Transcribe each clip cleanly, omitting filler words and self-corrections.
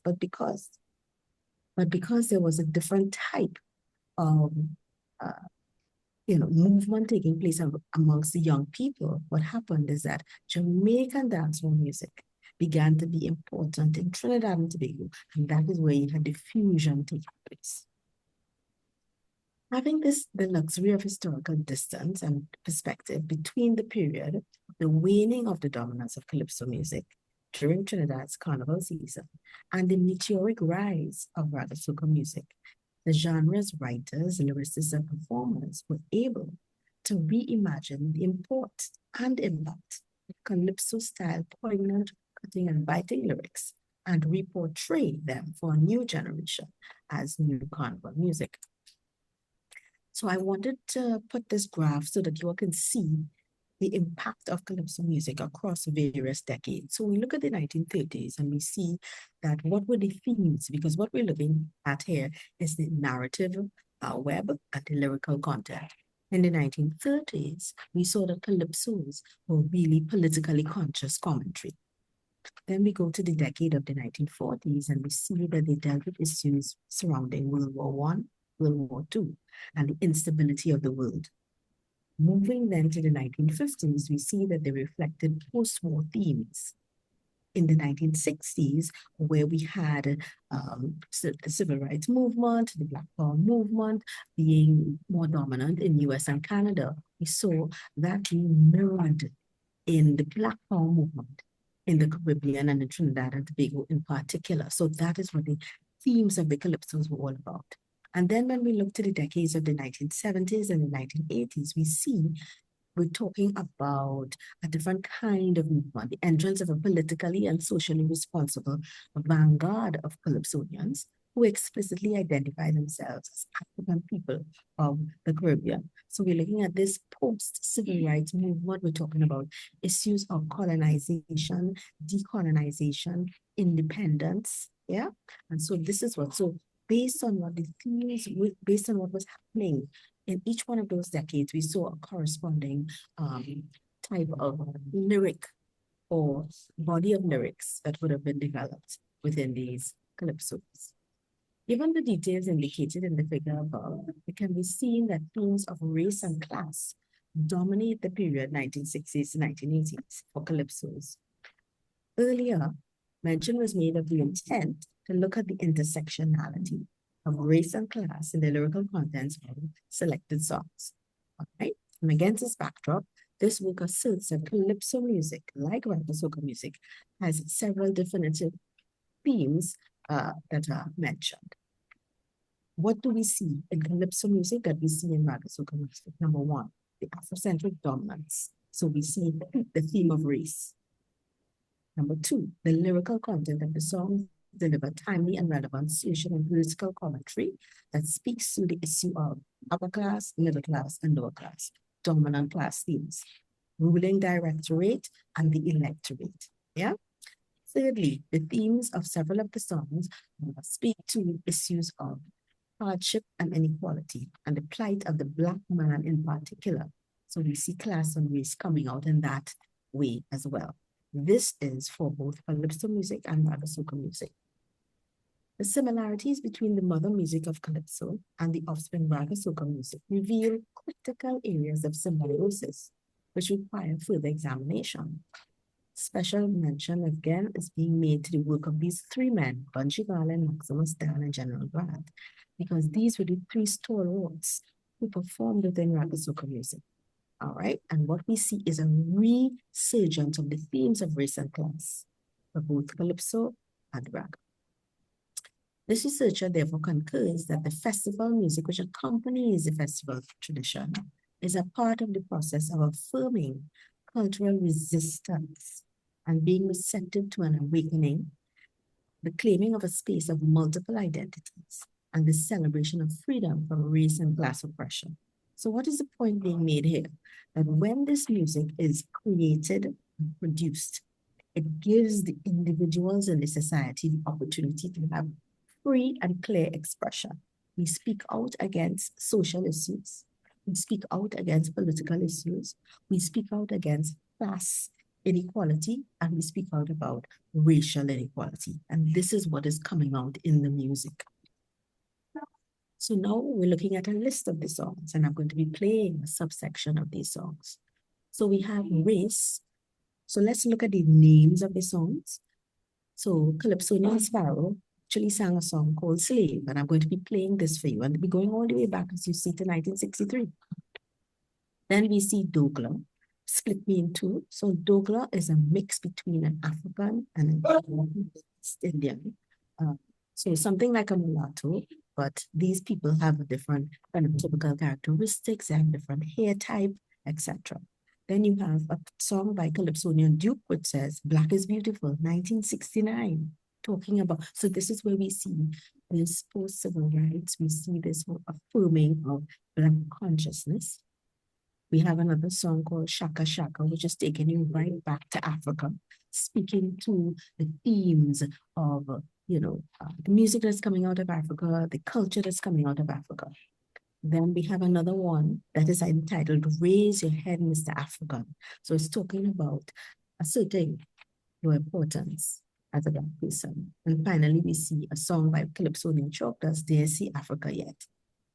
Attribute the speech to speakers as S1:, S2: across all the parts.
S1: rhythms, but because there was a different type of uh, movement taking place amongst the young people, what happened is that Jamaican dancehall music began to be important in Trinidad and Tobago, and that is where you had the fusion taking place. Having the luxury of historical distance and perspective between the period, the waning of the dominance of Calypso music during Trinidad's carnival season, and the meteoric rise of Raga Soca music, the genre's writers, lyricists, and performers were able to reimagine the import and impact of Calypso-style poignant, cutting, and biting lyrics and reportray them for a new generation as new carnival music. So I wanted to put this graph so that you all can see the impact of Calypso music across various decades. So we look at the 1930s and we see that what were the themes, because what we're looking at here is the narrative web and the lyrical content. In the 1930s, we saw that Calypsos were really politically conscious commentary. Then we go to the decade of the 1940s and we see that they dealt with issues surrounding World War I, World War II, and the instability of the world. Moving then to the 1950s, we see that they reflected post-war themes. In the 1960s, where we had the civil rights movement, the Black Power movement being more dominant in US and Canada, we saw that being mirrored in the Black Power movement in the Caribbean and in Trinidad and Tobago in particular. So that is what the themes of the Calypsos were all about. And then when we look to the decades of the 1970s and the 1980s, we see we're talking about a different kind of movement, the entrance of a politically and socially responsible vanguard of Calypsonians who explicitly identify themselves as African people of the Caribbean. So we're looking at this post-civil rights movement. We're talking about issues of colonization, decolonization, independence, yeah? And so this is what, so based on what the themes, based on what was happening in each one of those decades, we saw a corresponding type of lyric or body of lyrics that would have been developed within these calypsos. Given the details indicated in the figure above, it can be seen that themes of race and class dominate the period 1960s to 1980s for calypsos. Earlier, mention was made of the intent to look at the intersectionality of race and class in the lyrical contents of selected songs. All right? And against this backdrop, this work asserts that Calypso music, like Raga Soca music, has several definitive themes that are mentioned. What do we see in Calypso music that we see in Raga Soca music? Number one, the Afrocentric dominance. So we see the theme of race. Number two, the lyrical content of the song deliver timely and relevant social and political commentary that speaks to the issue of upper class, middle class, and lower class, dominant class themes, ruling directorate, and the electorate. Yeah. Thirdly, the themes of several of the songs speak to issues of hardship and inequality, and the plight of the Black man in particular. So we see class and race coming out in that way as well. This is for both Calypso music and Raga Soca music. The similarities between the mother music of Calypso and the offspring Raga Soca music reveal critical areas of symbiosis, which require further examination. Special mention again is being made to the work of these three men, Bunchy Garland, Maximus Dan, and General Grant, because these were the three stalwarts who performed within Raga Soca music. All right, and what we see is a resurgence of the themes of race and class for both Calypso and Raga. This researcher therefore concurs that the festival music which accompanies the festival tradition is a part of the process of affirming cultural resistance and being receptive to an awakening, the claiming of a space of multiple identities, and the celebration of freedom from race and class oppression. So what is the point being made here? That when this music is created and produced, it gives the individuals in the society the opportunity to have free and clear expression. We speak out against social issues. We speak out against political issues. We speak out against class inequality and we speak out about racial inequality. And this is what is coming out in the music. So now we're looking at a list of the songs, and I'm going to be playing a subsection of these songs. So we have race. So let's look at the names of the songs. So Calypsonian Sparrow actually sang a song called Slave, and I'm going to be playing this for you. And we're going all the way back, as you see, to 1963. Then we see Dogla, Split Me in Two. So Dogla is a mix between an African and an East Indian. So something like a mulatto, but these people have a different phenotypical characteristics and different hair type, etc. Then you have a song by Calypsonian Duke, which says, Black is Beautiful, 1969, talking about, so this is where we see this post-civil rights, we see this affirming of Black consciousness. We have another song called Shaka Shaka, which is taking you right back to Africa, speaking to the themes of, the music that's coming out of Africa, the culture that's coming out of Africa. Then we have another one that is entitled Raise Your Head, Mr. African. So it's talking about asserting your importance as a Black person. And finally, we see a song by Calypsonian Choctaws, Dare See Africa Yet.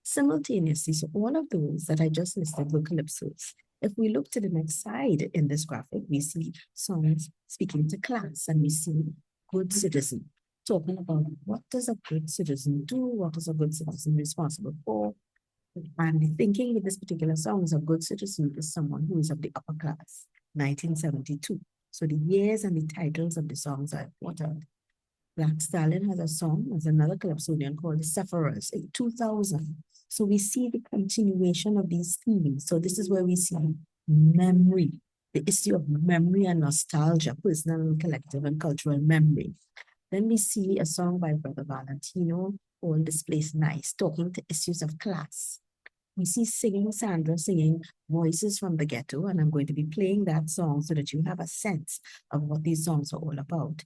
S1: Simultaneously, so all of those that I just listed were calypsos. If we look to the next side in this graphic, we see songs speaking to class, and we see good citizen, talking about what does a good citizen do, what is a good citizen responsible for. And thinking with this particular song is a good citizen is someone who is of the upper class, 1972. So the years and the titles of the songs are important. Black Stallion has a song, there's another Calypsonian called The Sufferers in 2000. So we see the continuation of these themes. So this is where we see memory, the issue of memory and nostalgia, personal and collective and cultural memory. Then we see a song by Brother Valentino called This Place Nice, talking to issues of class. We see Sandra singing Voices from the Ghetto, and I'm going to be playing that song so that you have a sense of what these songs are all about.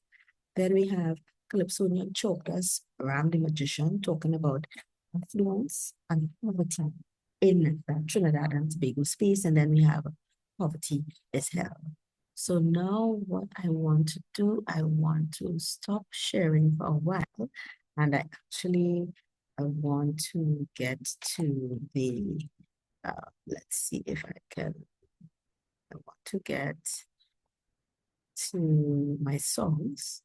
S1: Then we have Calypsonian Choctaws, Ram the Magician, talking about affluence and poverty in the Trinidad and Tobago space. And then we have Poverty is Hell. So now what I want to do, I want to stop sharing for a while. And I want to get to the, let's see if I can, I want to get to my songs.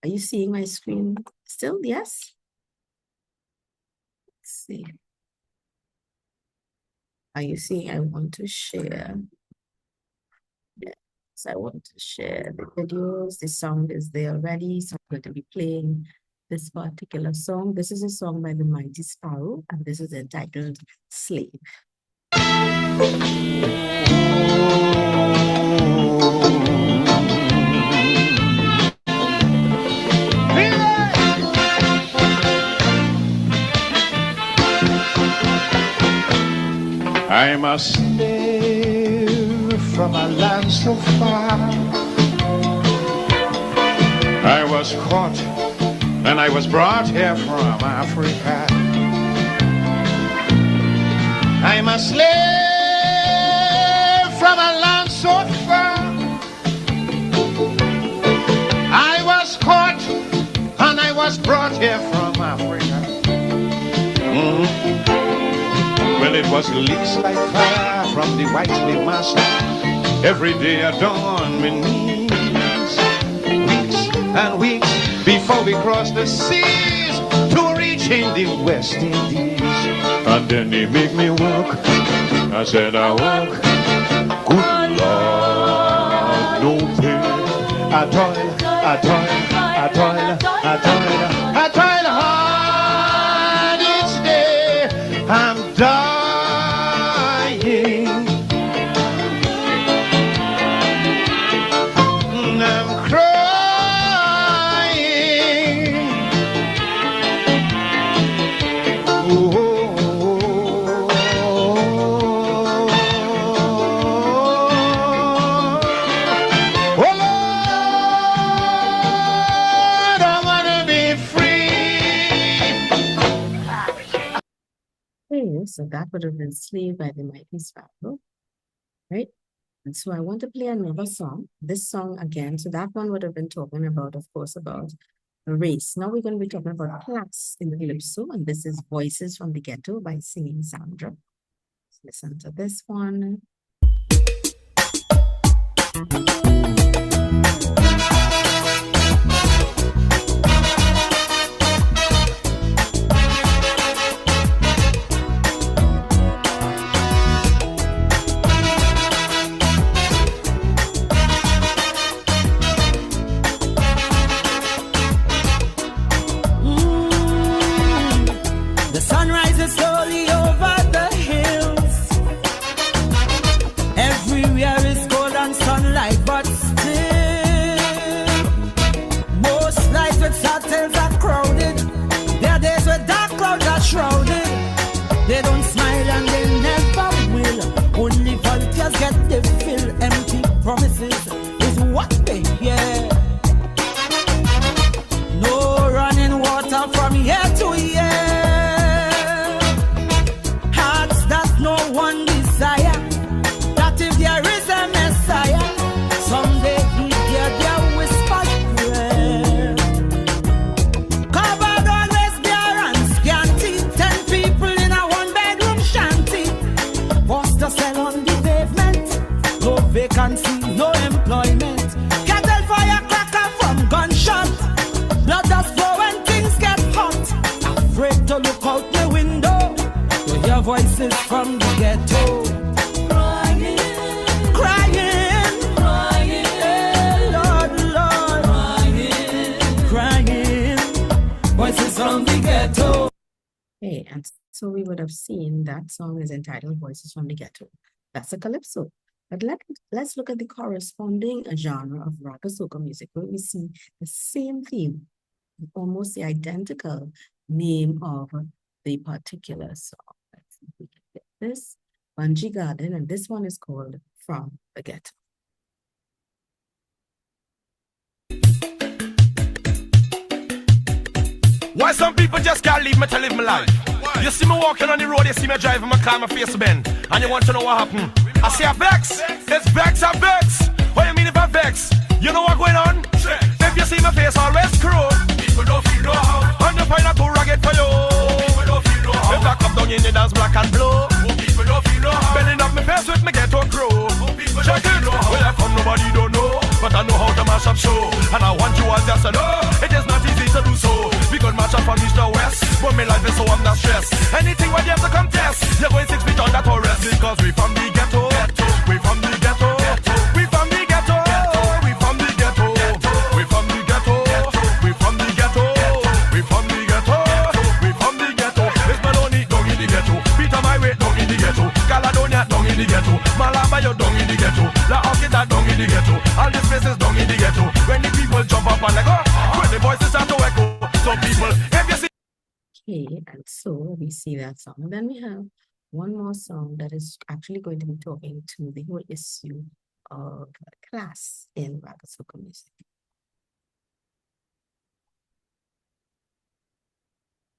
S1: Are you seeing my screen still? Yes? Let's see. Are you seeing? I want to share. Yes, I want to share the videos. The sound is there already. So I'm going to be playing this particular song. This is a song by the Mighty Sparrow, and this is entitled Slave.
S2: I'm a slave from a land so far. I was caught and I was brought here from Africa. I'm a slave from a land so far. I was caught and I was brought here from Africa. Well, it was leaks like fire from the white slave master. Every day I dawn my knees, weeks and weeks before we cross the seas to reach in the West Indies. And then they make me work. I said I work. Good Lord, no pay. I toil, I toil, I toil, I toil, I toil hard each day. I'm dying. I'm crying. Oh, Lord, I want to be free.
S1: Okay, so that would have been Slave by the Mighty Sparrow, right? And so I want to play another song. This song again, so that one would have been talking about, of course, about race. Now we're going to be talking about class in the Calypso, and this is Voices from the Ghetto by Singing Sandra. Let's listen to this one.
S3: They don't smile and they never will. Only volunteers get the fill. Empty promises is what they hear. No running water from year to year. Hearts that no one desire. That if there is a Messiah, someday he hear their whispered prayer. Covered always bare and scanty. 10 people in a one-bedroom shanty. Forced to sell on the pavement. No vacancy, no employment. Cattle fire cracker from gunshot. Blood does flow when things get hot. Afraid to look out the window. To hear voices from the ghetto. Crying, crying, crying. Hey, Lord, Lord. Crying, crying. Voices from the ghetto.
S1: Okay, and so we would have seen that song is entitled Voices from the Ghetto. That's a calypso. But let's look at the corresponding genre of raga soca music, where we see the same theme, almost the identical name of the particular song. Let's see if we can get this. Bungee Garden, and this one is called From the Ghetto.
S4: Why some people just can't leave me to live my life? Why? You see me walking on the road, you see me driving my car, my face bend, and you want to know what happened? I say a vex, it's vex a vex. What you mean if I vex? You know what going on? If you see my face always crow, people don't feel no how. And you find a too rugged for you, people don't feel no how. If I come down in the dance black and blue, people don't feel no how. Bending up my face with me ghetto crow, check it. Where I come nobody don't know, but I know how to mash up show. And I want you all just to know, it is not easy to do so. We could match up from east to west, but my life is so I'm not stressed. Anything when you have to contest, you're going 6 feet on that or rest. Because we from the ghetto, we from the ghetto, we from the ghetto, we from the ghetto, we from the ghetto, we from the ghetto, we from the ghetto, we from the ghetto. It's Maloney down in the ghetto, Peter my way down in the ghetto, Caledonia down in the ghetto, Malaba you down in the ghetto, La Orchida down in the ghetto, all these places down in the ghetto. When the people jump up and like when the voices start to echo, some people, if you see.
S1: Okay, and so we see that song. And then we have one more song that is actually going to be talking to the whole issue of class in raga soca music.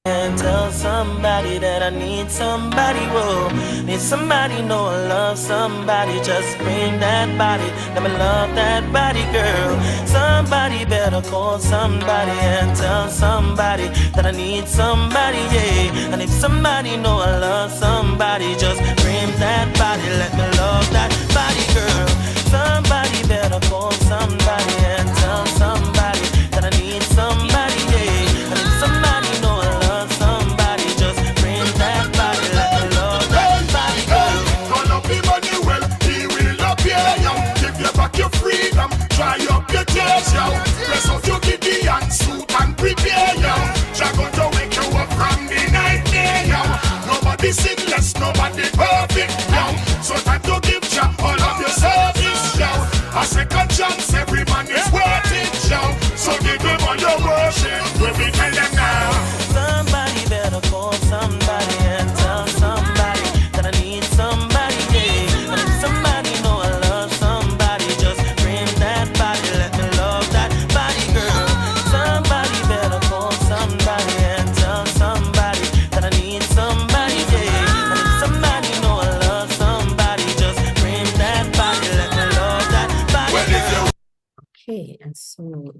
S5: And tell somebody that I need somebody, whoa. Need somebody, know I love somebody. Just bring that body, let me love that body, girl. Somebody better call somebody and tell somebody that I need somebody, yeah. And if somebody know I love somebody, just bring that body, let me love that body, girl. Somebody better call somebody and tell somebody that I need somebody, yeah. And if somebody know I love somebody, just bring that body, let me love that body, girl.
S6: Turn up the money well, he will not pay you. Give you back your freedom, dry up your tears, yo. Dress up your Gideon suit and prepare, yo. Jack going to wake you up from the nightmare, yo. Nobody sinless, nobody perfect, yo. So time to give you all of your service, yo. A second chance, every man is worth it, yo. So give them all your worship, when we tell them now.
S5: Somebody better call somebody and tell somebody that I need somebody, yeah. And if somebody know I love somebody, just bring that body, let me love that body, girl. Somebody better call somebody and tell somebody that I need somebody, yeah. And if somebody know I love somebody, just bring that body, let me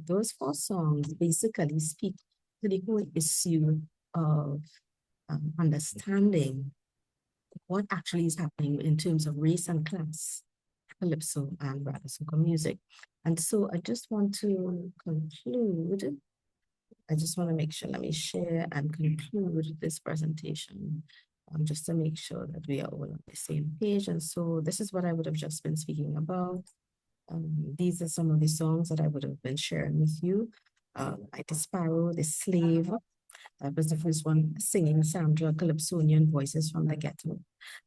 S1: those 4 songs basically speak to the whole issue of understanding what actually is happening in terms of race and class, Calypso and Raga Soca music. And so I just want to conclude. I just want to make sure, let me share and conclude this presentation just to make sure that we are all on the same page. And so this is what I would have just been speaking about. These are some of the songs that I would have been sharing with you. Like the Sparrow, the Slave. That was the first one, singing Sandra Calypsonian Voices from the Ghetto.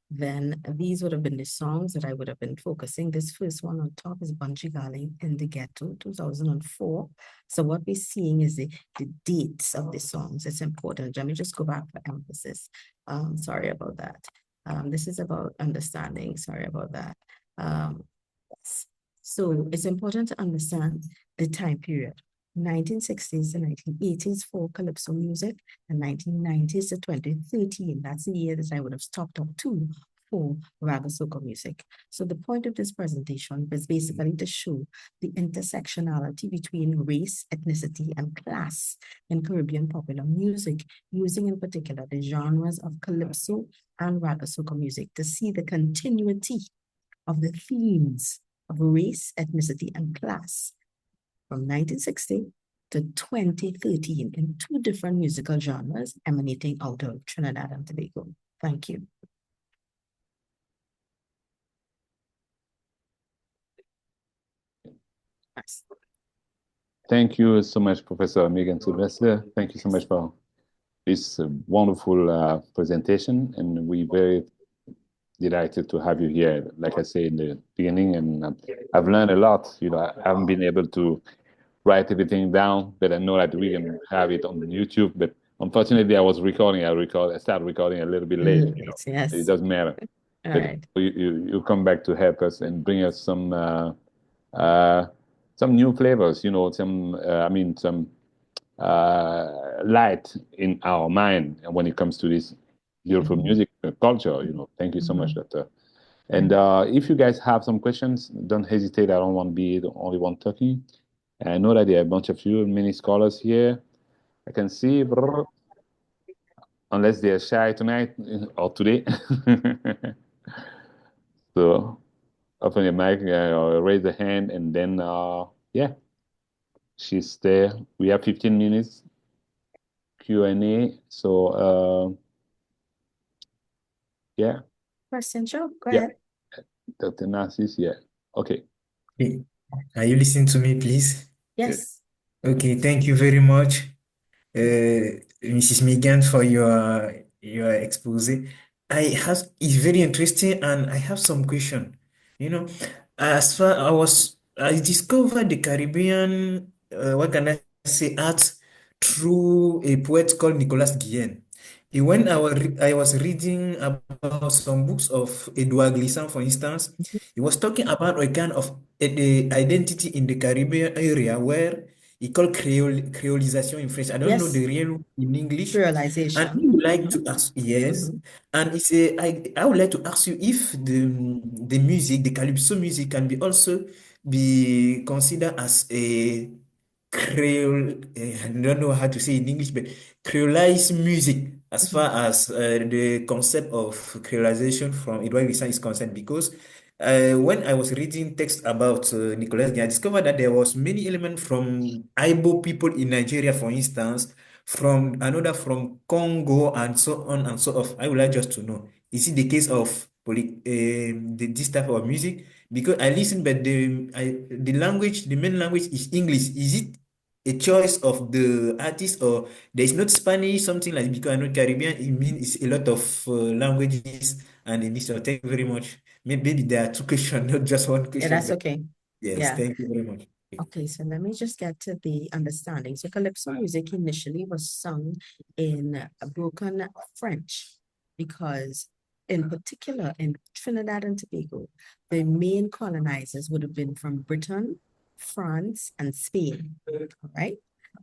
S1: Then these would have been the songs that I would have been focusing. This first one on top is Bunji Garlin in the Ghetto, 2004. So what we're seeing is the dates of the songs. It's important. Let me just go back for emphasis. Sorry about that. This is about understanding. Sorry about that. Yes. So it's important to understand the time period. 1960s to 1980s for Calypso music, and 1990s to 2013. That's the year that I would have stopped up to for Raga Soca music. So the point of this presentation is basically to show the intersectionality between race, ethnicity, and class in Caribbean popular music, using in particular the genres of Calypso and Raga Soca music to see the continuity of the themes of race, ethnicity, and class from 1960 to 2013 in 2 different musical genres emanating out of Trinidad and Tobago. Thank you. Nice.
S7: Thank you so much, Professor Meagan Sylvester. Thank you so much for this wonderful presentation, and we're very delighted to have you here. Like I said in the beginning, and I've learned a lot. You know, I haven't been able to write everything down, but I know that we can have it on YouTube. But unfortunately, I was recording. I started recording a little bit late. You know,
S1: yes.
S7: it doesn't matter.
S1: All
S7: but
S1: right.
S7: you come back to help us and bring us some new flavors. You know, some light in our mind when it comes to this beautiful music culture. You know, thank you so much, Doctor. And if you guys have some questions, don't hesitate. I don't want to be the only one talking. I know that there are a bunch of you, many scholars here. I can see, unless they're shy tonight or today. So open your mic or raise the hand, and then, yeah, she's there. We have 15 minutes Q&A. So, yeah.
S1: Question, sure. Go
S7: Yeah.
S1: ahead.
S7: Dr. Narcis, yeah. Okay.
S8: Okay. Are you listening to me, please?
S1: Yes.
S8: Okay, thank you very much, Mrs. Meagan, for your expose. It's very interesting, and I have some question. You know, as far I discovered the Caribbean, what can I say, art through a poet called Nicolas Guillen. When I was reading about some books of Edouard Glissant, for instance, he was talking about a kind of the identity in the Caribbean area where he called creolization in French. I don't know
S1: Yes.
S8: the real in English. And I
S1: Pluralization.
S8: would like to ask, yes, and I would like to ask you if the music, the Calypso music, can be also be considered as a Creole, I don't know how to say in English, but creolized music as far as the concept of creolization from Edouard Glissant is concerned, because when I was reading text about Nicolas Guillen, I discovered that there was many elements from Igbo people in Nigeria, for instance, from another from Congo, and so on and so forth. I would like just to know, is it the case of this type of music? Because I listen, but the language, the main language is English. Is it a choice of the artist, or there is not Spanish, something like, because I know Caribbean, it means it's a lot of languages and in this. So thank you very much. Maybe there are 2 questions, not just 1
S1: Yeah,
S8: question.
S1: that's
S8: but
S1: okay.
S8: yes,
S1: Yeah.
S8: thank you very much.
S1: Okay, so let me just get to the understanding. So Calypso music initially was sung in broken French because in particular in Trinidad and Tobago, the main colonizers would have been from Britain, France, and Spain, all right?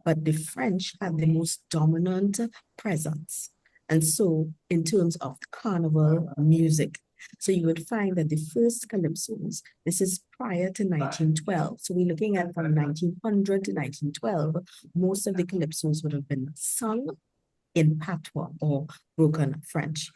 S1: But the French had the most dominant presence. And so in terms of carnival music, So you would find that the first calypsos, this is prior to 1912. So we're looking at from 1900 to 1912, most of the calypsos would have been sung in patois or broken French.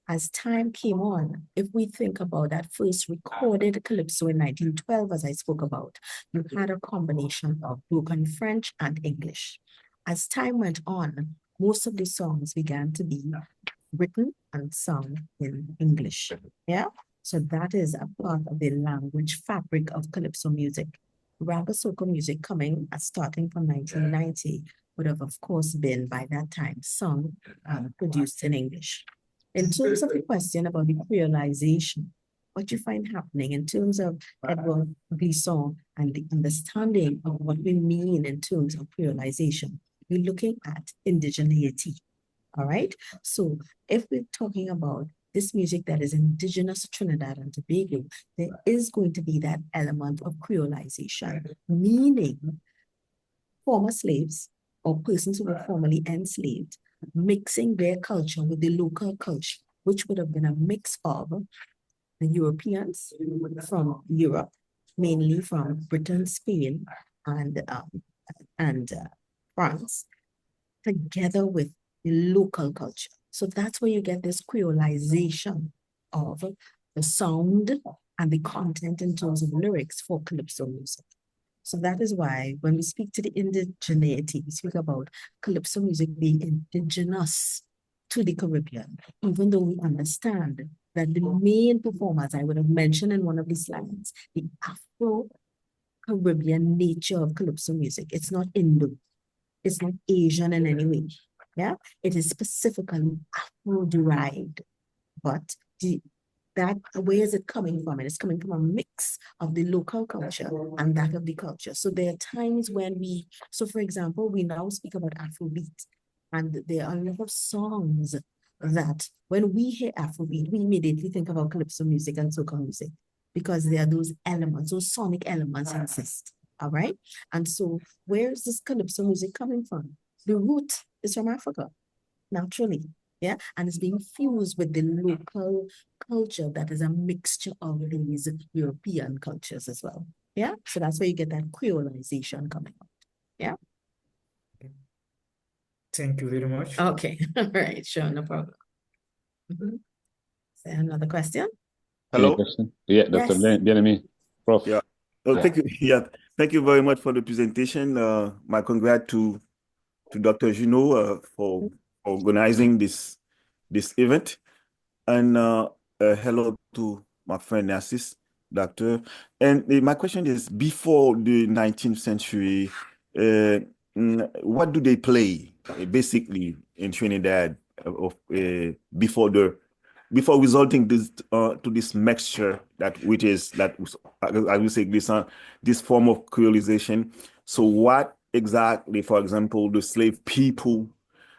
S1: As time came on, if we think about that first recorded calypso in 1912, as I spoke about, you had a combination of broken French and English. As time went on, most of the songs began to be written and sung in English. Yeah, so that is a part of the language fabric of calypso music. Raga soca music starting from 1990 would have, of course, been by that time sung and produced in English. In terms of the question about the creolization, what you find happening in terms of Edward Glisson and the understanding of what we mean in terms of creolization, we're looking at indigeneity. All right. So if we're talking about this music that is indigenous to Trinidad and Tobago, there is going to be that element of creolization, meaning former slaves or persons who were formerly enslaved, mixing their culture with the local culture, which would have been a mix of the Europeans from Europe, mainly from Britain, Spain, and France, together with the local culture. So that's where you get this creolization of the sound and the content in terms of lyrics for calypso music. So that is why when we speak to the indigeneity, we speak about calypso music being indigenous to the Caribbean, even though we understand that the main performers, I would have mentioned in one of these slides, the Afro-Caribbean nature of calypso music. It's not Indo, it's not Asian in any way. Yeah, it is specifically Afro-derived, but where is it coming from? And it's coming from a mix of the local culture and that of the culture. So there are times when so for example, we now speak about Afrobeat, and there are a lot of songs that when we hear Afrobeat, we immediately think about calypso music and soca music, because there are those elements, those sonic elements exist. All right. And so where is this calypso music coming from? The root is from Africa, naturally. Yeah, and it's being fused with the local culture that is a mixture of these European cultures as well. Yeah, so that's where you get that creolization coming up. Yeah.
S8: Thank you very much.
S1: Okay, all right, sure, no problem. Is there another question?
S7: Any
S9: Hello?
S7: question? Yeah, Dr.
S1: Yes.
S7: Bien-Aimé, Prof.
S9: Yeah.
S7: Yeah.
S9: Thank you. Yeah. Thank you very much for the presentation. My congrats to Dr. Juno for organizing this event. And hello to my friend Narcis, doctor. And my question is, before the 19th century, what do they play basically in Trinidad before resulting to this mixture I would say this form of creolization? So what exactly, for example, the slave people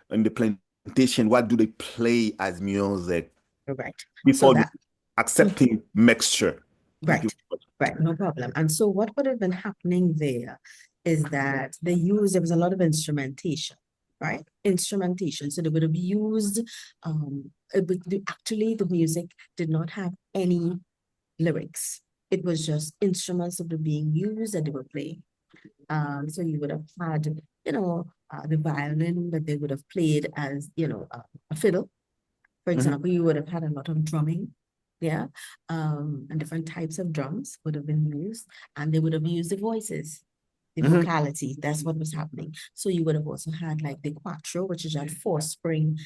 S9: and the plantation, what do they play as music?
S1: Right.
S9: Before
S1: So
S9: accepting mixture.
S1: Right, right, no problem. And so what would have been happening there is that there was a lot of instrumentation, right? Instrumentation. So they would have used, actually the music did not have any lyrics. It was just instruments that were being used and they were playing. So you would have had, the violin that they would have played as, a fiddle. For example, you would have had a lot of drumming. Yeah, and different types of drums would have been used, and they would have used the voices, the vocality. That's what was happening. So you would have also had like the quattro, which is that four-string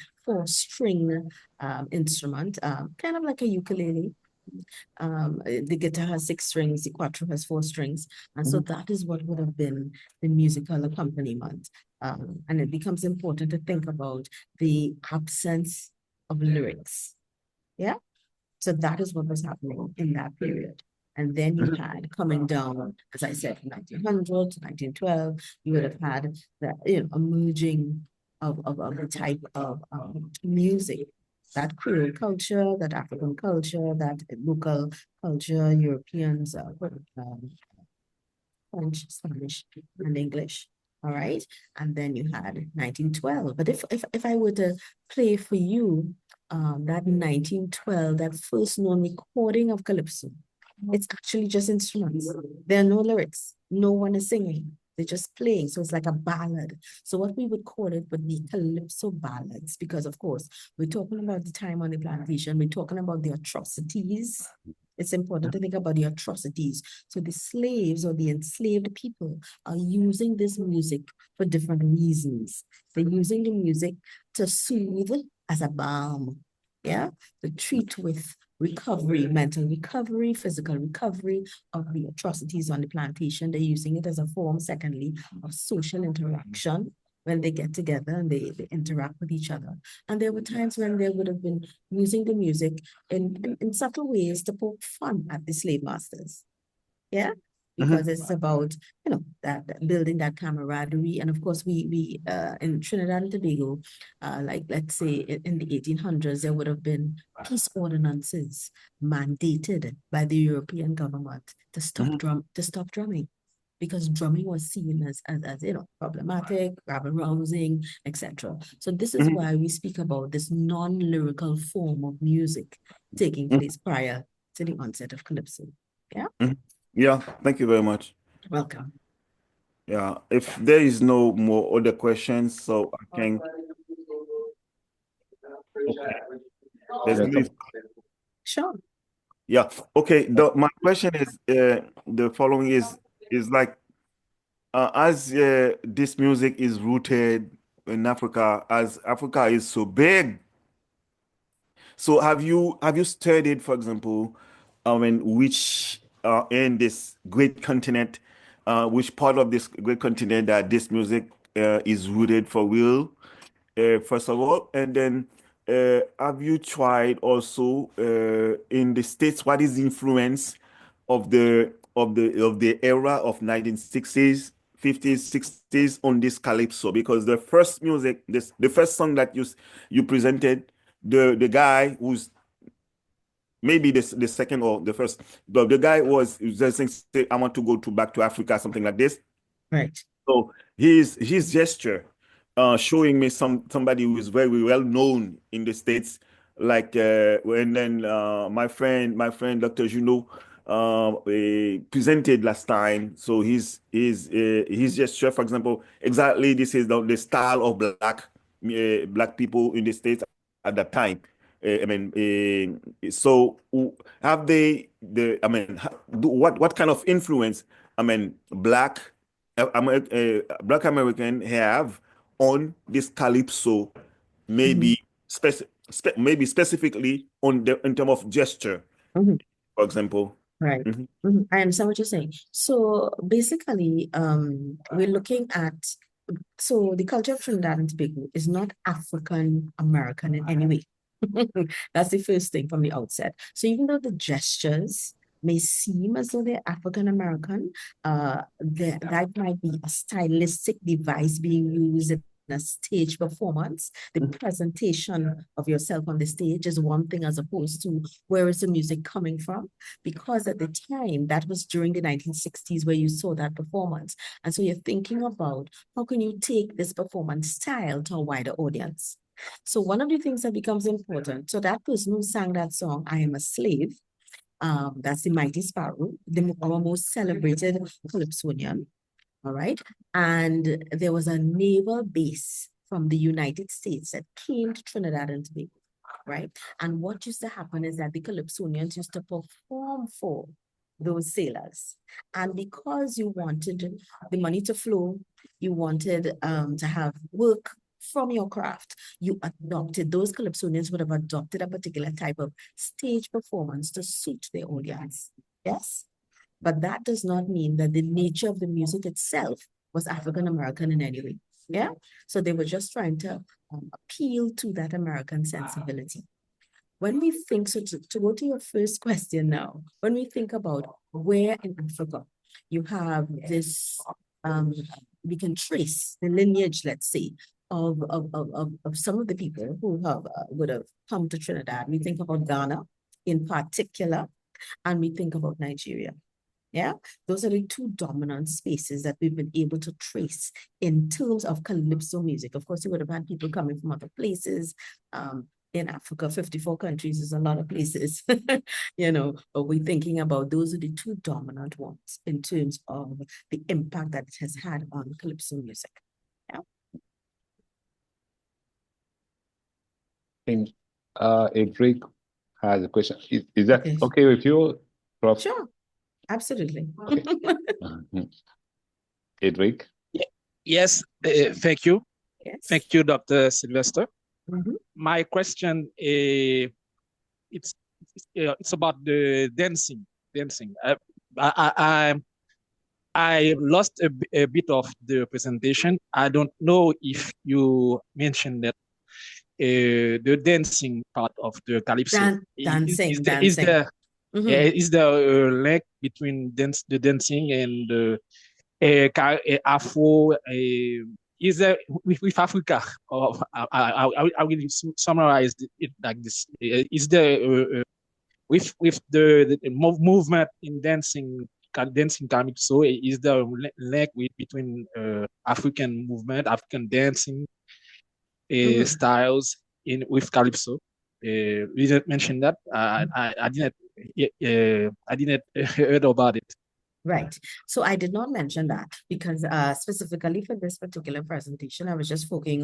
S1: instrument, kind of like a ukulele. The guitar has 6 strings, the quattro has 4 strings, and so that is what would have been the musical accompaniment. And it becomes important to think about the absence of lyrics. Yeah. So that is what was happening in that period. And then you had coming down, as I said, from 1900 to 1912, you would have had a merging of the type of music, that Creole culture, that African culture, that local culture, Europeans, French, Spanish, and English. All right. And then you had 1912. But if I were to play for you that 1912, that first known recording of Calypso, it's actually just instruments. There are no lyrics. No one is singing. They're just playing. So it's like a ballad. So what we would call it would be Calypso ballads, because of course, we're talking about the time on the plantation. We're talking about the atrocities. It's important to think about the atrocities. So the slaves or the enslaved people are using this music for different reasons. They're using the music to soothe as a balm, yeah, to treat with recovery, mental recovery, physical recovery of the atrocities on the plantation. They're using it as a form, secondly, of social interaction when they get together and they interact with each other. And there were times when they would have been using the music in subtle ways to poke fun at the slave masters. Yeah, because it's about, that building that camaraderie. And of course, we in Trinidad and Tobago, like let's say in the 1800s, there would have been peace ordinances mandated by the European government to stop drumming, because drumming was seen as problematic, rabble-rousing, etc. So this is why we speak about this non-lyrical form of music taking place prior to the onset of Calypso. Yeah.
S9: Yeah, thank you very much.
S1: Welcome.
S9: Yeah, if there is no more other questions, so I can. Okay. There's
S1: Sure.
S9: Yeah. Okay. My question is the following is like as this music is rooted in Africa, as Africa is so big. So have you studied, for example, which in this great continent, which part of this great continent that this music is rooted for real, first of all, and then have you tried also in the States, what is the influence of the era of 1960s, 50s, 60s on this calypso? Because the first music, the first song that you presented, the guy who's maybe the second or the first, the guy was just saying, say, I want to go back to Africa, something like this.
S1: Right.
S9: So his gesture, showing me somebody who is very well known in the States, like and then my friend Dr. Juno presented last time. So his gesture, for example, exactly this is the style of black people in the States at that time. So have they what kind of influence black Black American have on this calypso, maybe maybe specifically on in terms of gesture, for example.
S1: Right. I understand what you're saying. So basically, we're looking at, so the culture of Trinidad and Tobago is not African American in any way. That's the first thing from the outset. So even though the gestures may seem as though they're African American, that might be a stylistic device being used in a stage performance. The presentation of yourself on the stage is one thing, as opposed to where is the music coming from, because at the time, that was during the 1960s where you saw that performance. And so you're thinking about how can you take this performance style to a wider audience. So one of the things that becomes important, so that person who sang that song, I Am a Slave, that's the Mighty Sparrow, our most celebrated Calypsonian, all right? And there was a naval base from the United States that came to Trinidad and Tobago, right? And what used to happen is that the Calypsonians used to perform for those sailors. And because you wanted the money to flow, you wanted to have work from your craft, you adopted, those Calypsonians would have adopted a particular type of stage performance to suit their audience. Yes? But that does not mean that the nature of the music itself was African American in any way. Yeah? So they were just trying to appeal to that American sensibility. When we think, so to go to your first question now, when we think about where in Africa you have this, we can trace the lineage, let's say, of some of the people who would have come to Trinidad. We think about Ghana in particular, and we think about Nigeria. Yeah, those are the two dominant spaces that we've been able to trace in terms of Calypso music. Of course, you would have had people coming from other places, in Africa, 54 countries is a lot of places, but we're thinking about those are the two dominant ones in terms of the impact that it has had on Calypso music. Yeah.
S7: I think Edric has a question. Is that okay with you, Prof?
S1: Sure, absolutely.
S7: Okay. Edric?
S10: Yes, thank you.
S1: Yes.
S10: Thank you, Dr. Sylvester.
S1: Mm-hmm.
S10: My question it's about the dancing. I lost a bit of the presentation. I don't know if you mentioned that the dancing part of the Calypso.
S1: Dancing.
S10: Is there a link between the dancing and the Afro? Is there with Africa? Or I will summarize it like this. Is there with the movement in dancing Calypso, is there a link between African movement, African dancing styles with Calypso? We didn't mention that. I didn't heard about it.
S1: Right. So I did not mention that because specifically for this particular presentation, I was just focusing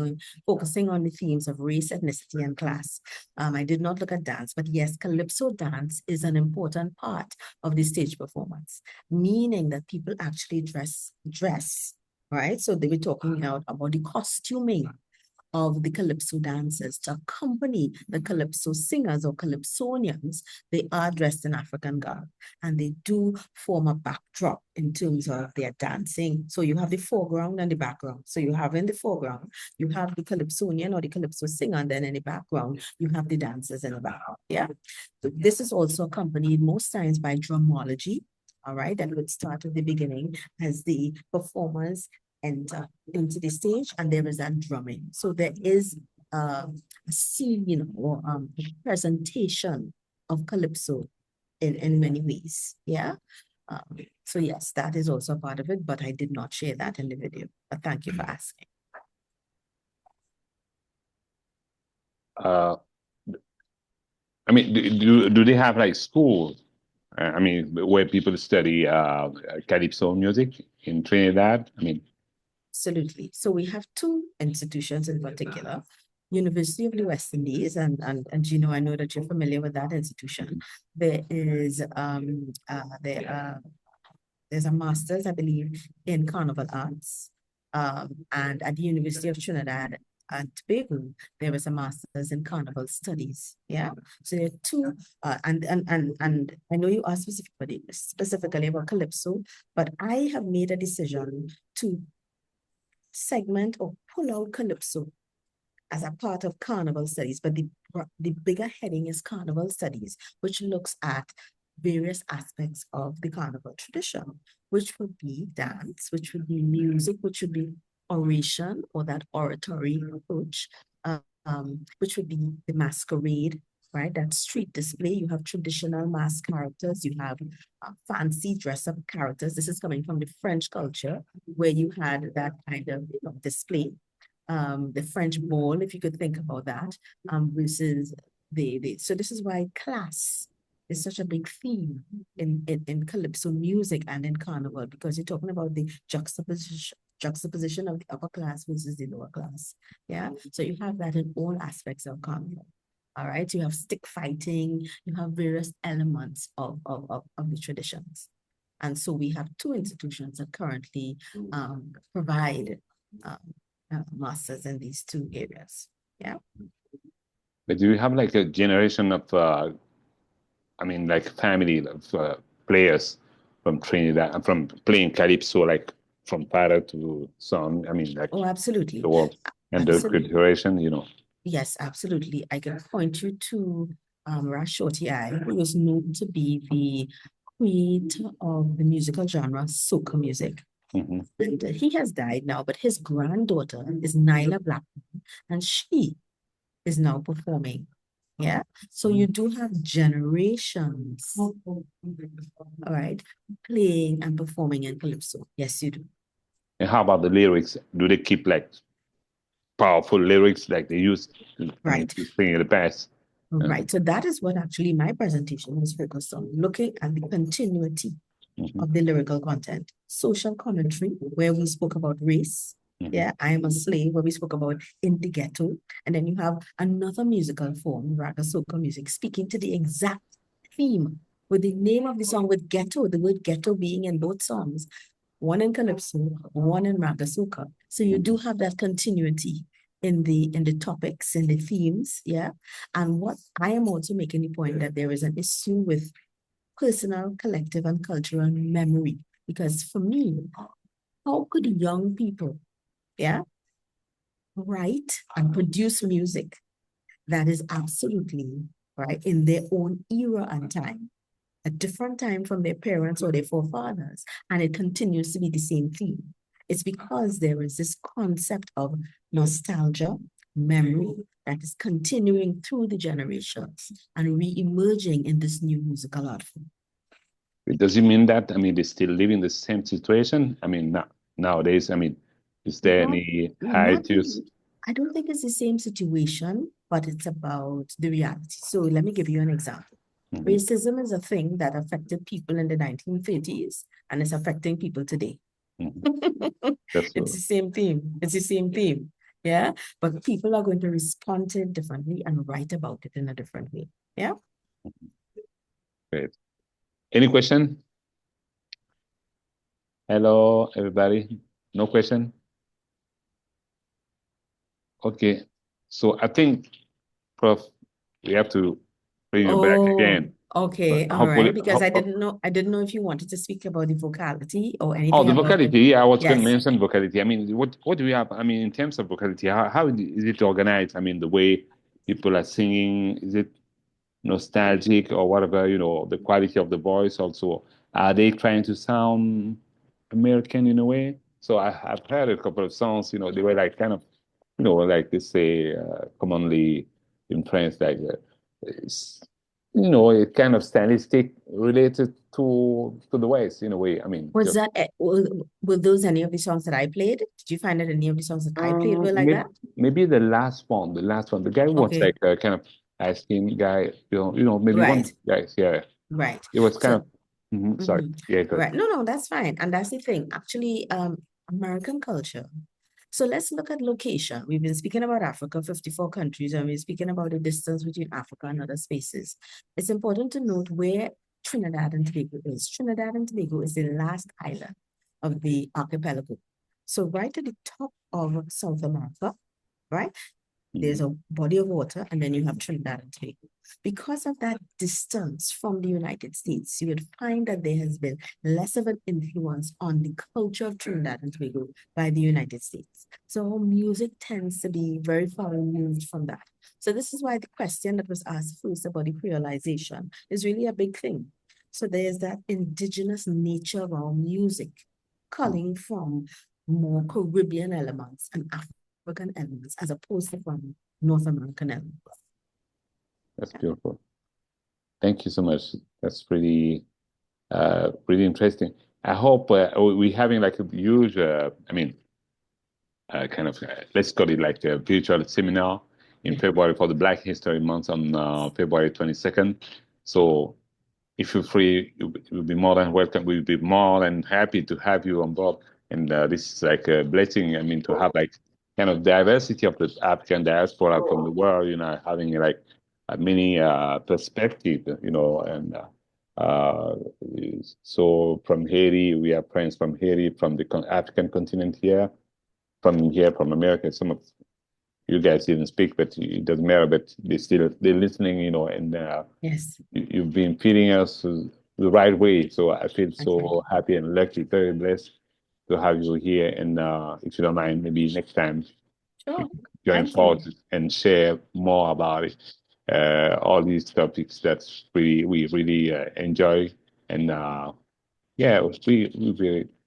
S1: on the themes of race, ethnicity, and class. I did not look at dance, but yes, Calypso dance is an important part of the stage performance, meaning that people actually dress, right? So they were talking about the costuming of the Calypso dancers to accompany the Calypso singers or Calypsonians. They are dressed in African garb and they do form a backdrop in terms of their dancing. So you have the foreground and the background. So you have in the foreground, you have the Calypsonian or the Calypso singer, and then in the background, you have the dancers in the background. Yeah. So this is also accompanied most times by drumology. All right. That would start at the beginning as the performers enter into the stage, and there is that drumming. So there is a scene or a presentation of Calypso in many ways. Yeah. So yes, that is also a part of it, but I did not share that in the video. But thank you for asking.
S7: I mean, do they have like schools? I mean, where people study Calypso music in Trinidad? I mean.
S1: Absolutely. So we have two institutions in particular, University of the West Indies, and I know that you're familiar with that institution. There is there's a master's, I believe, in Carnival Arts, and at the University of Trinidad and Tobago, there was a master's in Carnival Studies. Yeah, so there are two, and I know you asked specifically about Calypso, but I have made a decision to segment or pull out Calypso as a part of Carnival Studies, but the bigger heading is Carnival Studies, which looks at various aspects of the Carnival tradition, which would be dance, which would be music, which would be oration or that oratory approach, which would be the masquerade, right? That street display. You have traditional mask characters, you have fancy dress-up characters. This is coming from the French culture, where you had that kind of display. The French ball, if you could think about that, versus so this is why class is such a big theme in Calypso music and in Carnival, because you're talking about the juxtaposition of the upper class versus the lower class. Yeah, so you have that in all aspects of Carnival. All right, you have stick fighting, you have various elements of the traditions. And so we have two institutions that currently provide masters in these two areas. Yeah.
S7: But do you have like a generation of, like family of players from Trinidad and from playing Calypso, like from father to son? I mean, like.
S1: Oh, absolutely.
S7: The world and absolutely. The duration,
S1: Yes, absolutely. I can point you to Rashotiai, who is known to be the queen of the musical genre, Soca music.
S7: Mm-hmm.
S1: And he has died now, but his granddaughter is Nyla Blackman, and she is now performing. Yeah, so you do have generations, all right, playing and performing in Calypso. Yes, you do.
S7: And how about the lyrics? Do they keep like powerful lyrics like they used
S1: Right.
S7: to sing in the past.
S1: Right. So that is what actually my presentation was focused on, looking at the continuity of the lyrical content. Social commentary, where we spoke about race. Yeah, I am a slave, where we spoke about in the ghetto. And then you have another musical form, raga soca music, speaking to the exact theme with the name of the song with ghetto, the word ghetto being in both songs, one in Calypso, one in raga soca. So you do have that continuity in the topics, in the themes, yeah. And what I am also making the point that there is an issue with personal, collective, and cultural memory. Because for me, how could young people, yeah, write and produce music that is absolutely right in their own era and time, a different time from their parents or their forefathers, and it continues to be the same theme? It's because there is this concept of nostalgia, memory, that is continuing through the generations and re-emerging in this new musical art form.
S7: Does it mean that, they still live in the same situation? Nowadays, is there any hiatus?
S1: I don't think it's the same situation, but it's about the reality. So let me give you an example. Racism is a thing that affected people in the 1930s and it's affecting people today. It's the same theme. It's the same theme. Yeah. But people are going to respond to it differently and write about it in a different way. Yeah.
S7: Great. Any question? Hello, everybody. No question? Okay. So I think, Prof, we have to bring you back again.
S1: Okay, all right. Because I didn't know if you wanted to speak about the vocality or anything.
S7: Oh, the vocality. Yeah, I was going to
S1: Yes.
S7: mention vocality. What do we have? In terms of vocality, how is it organized? The way people are singing, is it nostalgic or whatever, the quality of the voice also? Are they trying to sound American in a way? So I've heard a couple of songs, they were like kind of, like they say commonly in France, like, it kind of stylistic related to the West in a way.
S1: Was that were those any of the songs that I played? Did you find that any of the songs that I played were like that?
S7: Maybe the last one, the guy was
S1: Okay.
S7: like a kind of ice-skinned guy, maybe one
S1: Right.
S7: guy, yeah.
S1: Right.
S7: It was kind
S1: So-
S7: of, sorry, yeah, go ahead.
S1: Right. No, that's fine. And that's the thing. Actually, American culture. So let's look at location. We've been speaking about Africa, 54 countries, and we're speaking about the distance between Africa and other spaces. It's important to note where Trinidad and Tobago is. Trinidad and Tobago is the last island of the archipelago. So right at the top of South America, right? There's a body of water, and then you have Trinidad and Tobago. Because of that distance from the United States, you would find that there has been less of an influence on the culture of Trinidad and Tobago by the United States. So music tends to be very far removed from that. So this is why the question that was asked first about the creolization is really a big thing. So there's that indigenous nature of our music coming from more Caribbean elements and African elements as opposed to from North American elements.
S7: That's beautiful. Thank you so much. That's pretty interesting. I hope we're having like a huge, kind of, let's call it like a virtual seminar in February for the Black History Month on February 22nd. So if you're free, you'll be more than welcome. We'll be more than happy to have you on board. And this is like a blessing, to have like kind of diversity of the African diaspora from the world, having like many perspective, and so from Haiti, we have friends from Haiti, from the African continent here, from America. Some of you guys didn't speak, but it doesn't matter, but they're listening, and
S1: Yes.
S7: you've been feeding us the right way. So I feel so happy and lucky, very blessed to have you here. And if you don't mind, maybe next time join forward and share more about it. All these topics that we really enjoy. And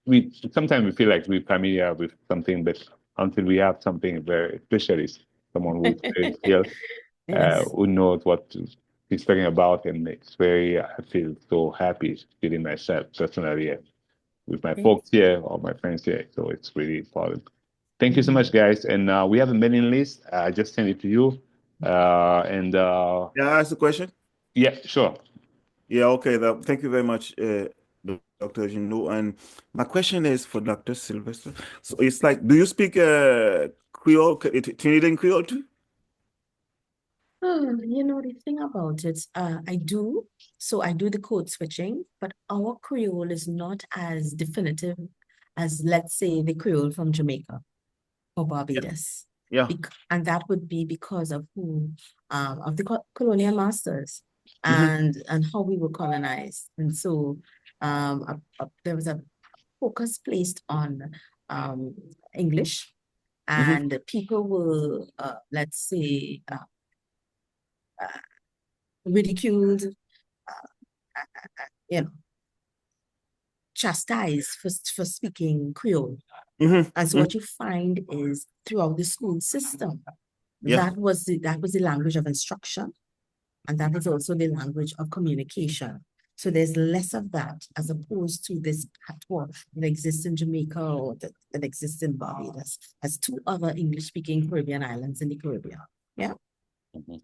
S7: we sometimes we feel like we're familiar with something, but until we have something very specialist, someone who's very skilled, who knows what he's talking about, and it's very, I feel so happy feeling myself personally with my folks here or my friends here. So it's really important. Thank you so much, guys. And we have a mailing list. I just sent it to you. And
S9: Can I ask a question?
S7: yeah, sure.
S9: Yeah, okay. Thank you very much, Dr. Gino. And my question is for Dr. Sylvester. So it's like, do you speak Creole, Trinidadian Creole too?
S1: You know, the thing about it, I do. So I do the code switching, but our Creole is not as definitive as, let's say, the Creole from Jamaica or Barbados.
S9: Yeah.
S1: And that would be because of of the colonial masters and how we were colonized. And so there was a focus placed on English, and people were, let's say, ridiculed, chastised for speaking Creole. And so what you find is throughout the school system, that was the language of instruction, and that is also the language of communication. So there's less of that as opposed to this patois that exists in Jamaica or that exists in Barbados as two other English-speaking Caribbean islands in the Caribbean. Yeah.
S7: It's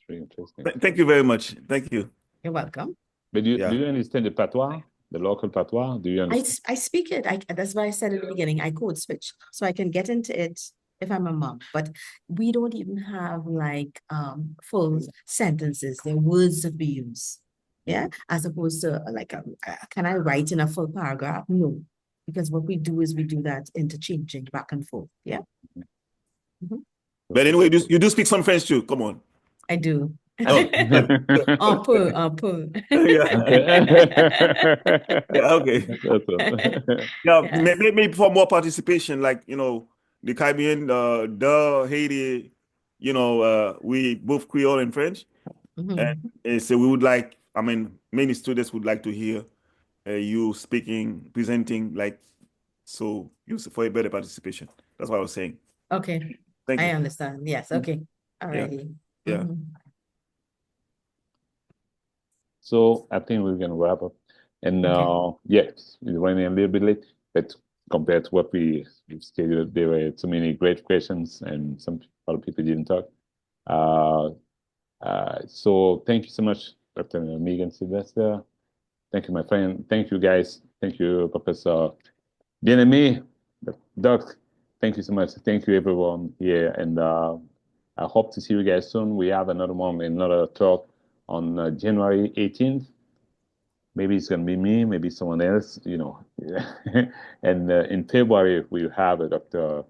S7: very interesting.
S9: Thank you very much. Thank you.
S1: You're welcome.
S7: But do you understand the patois, the local patois? Do you understand?
S1: I speak it. That's why I said at the beginning, I code switch. So I can get into it if I'm a mom. But we don't even have like full sentences. They're words of the use. Yeah. As opposed to like, can I write in a full paragraph? No. Because what we do is we do that interchanging back and forth. Yeah.
S9: But anyway, you do speak some French too. Come on.
S1: I do.
S9: Oh.
S1: Un peu.
S9: Yeah, okay. Yeah, maybe for more participation, like, you know, the Caribbean, Haiti, you know, we both Creole and French. And so we would like, I mean, many students would like to hear you speaking, presenting, like, so for a better participation. That's what I was saying.
S1: Okay.
S9: Thank you.
S1: I understand. Yes. Okay. All righty.
S7: Yeah. So I think we're gonna wrap up. And yes, we're running a little bit late, but compared to what we scheduled, there were so many great questions, and some other people didn't talk. So thank you so much, Dr. Meagan, Sylvester. Thank you, my friend. Thank you, guys. Thank you, Professor Bien-Aimé, Doc. Thank you so much. Thank you, everyone here. And I hope to see you guys soon. We have another talk on January 18th. Maybe it's going to be me, maybe someone else, you know. And in February, we have Dr.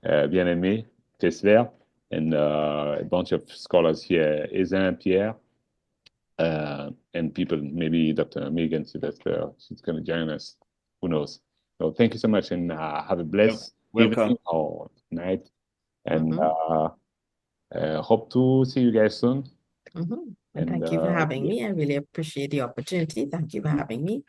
S7: Bien-Aimé Tesler and a bunch of scholars here, Ezin, Pierre, and people, maybe Dr. Meagan Sylvester, she's going to join us. Who knows? So thank you so much, and have a blessed evening or night. And hope to see you guys soon.
S1: And thank you for having me. I really appreciate the opportunity. Thank you for having me.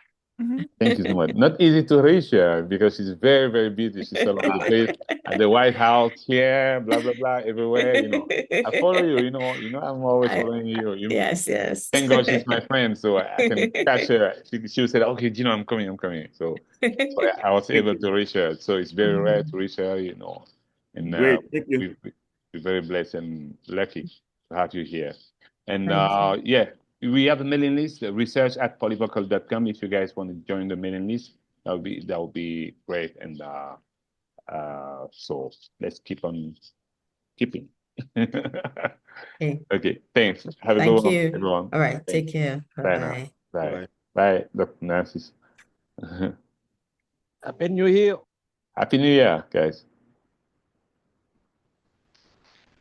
S7: Thank you so much. Not easy to reach her because she's very, very busy. She's all over the place at the White House, here, blah, blah, blah, everywhere. You know, I follow you. You know, I'm always following you.
S1: Yes.
S7: Thank God she's my friend, so I can catch her. She said, "Okay, Gino, I'm coming." So I was able to reach her. So it's very rare to reach her, you know. And
S9: Great. Thank you.
S7: we're very blessed and lucky to have you here. And we have a mailing list, research@polyvocal.com. If you guys want to join the mailing list, that would be great. And so let's keep on keeping. Okay, thanks. Have a good one, everyone.
S1: All right, take care. Bye.
S7: Bye, Dr. Nancy.
S10: Happy New Year.
S7: Happy New Year, guys.